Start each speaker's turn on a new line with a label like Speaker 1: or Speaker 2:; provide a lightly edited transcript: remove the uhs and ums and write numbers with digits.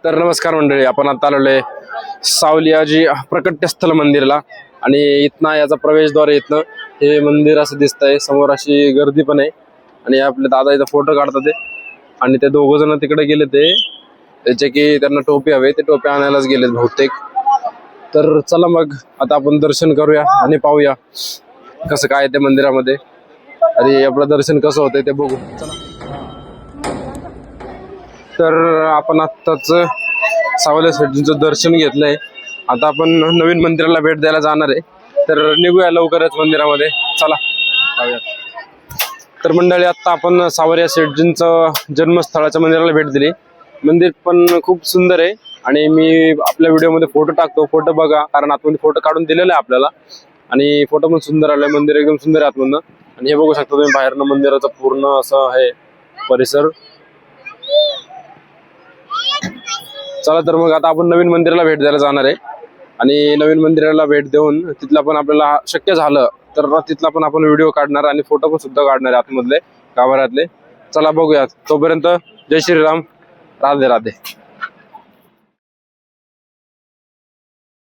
Speaker 1: तर नमस्कार मंडळी, आपण आता आलेलोय सावलियाजी प्रकटस्थल मंदिरला आणि इथनं याचा प्रवेशद्वार इथनं हे मंदिर असं दिसतंय. समोर अशी गर्दी पण आहे आणि आपले दादा इथं फोटो काढतात ते. आणि ते दोघ जण तिकडे गेले ते त्याचे की त्यांना टोपी हवे, ते टोपी आणायलाच गेलेत बहुतेक. तर चला मग आता आपण दर्शन करूया आणि पाहूया कसं काय ते मंदिरामध्ये आणि आपलं दर्शन कसं होतंय ते बघू. चला. तर आपण आत्ताच सावल्या शेठजींचं दर्शन घेतलंय. आता आपण नवीन मंदिराला भेट द्यायला जाणार आहे. तर निघूया लवकरच मंदिरामध्ये. चला जाऊयात. तर मंडळी, आता आपण सावल्या शेठजींचं जन्मस्थळाच्या मंदिराला भेट दिली. मंदिर पण खूप सुंदर आहे आणि मी आपल्या व्हिडिओमध्ये फोटो टाकतो, फोटो बघा, कारण आतमध्ये फोटो काढून दिलेला आहे आपल्याला आणि फोटो पण सुंदर आलाय. मंदिर एकदम सुंदर आहे आतमधनं. आणि हे बघू शकता तुम्ही बाहेरनं मंदिराचं पूर्ण असं आहे परिसर. चला तर मग आता आपण नवीन मंदिराला भेट द्यायला जाणार आहे आणि नवीन मंदिराला भेट देऊन तिथला पण आपल्याला शक्य झालं तर तिथला पण आपण व्हिडिओ काढणार आणि फोटो पण सुद्धा काढणार आहे आतमधले गाभाऱ्यातले. चला बघूयात. तोपर्यंत जय श्रीराम, राधे राधे.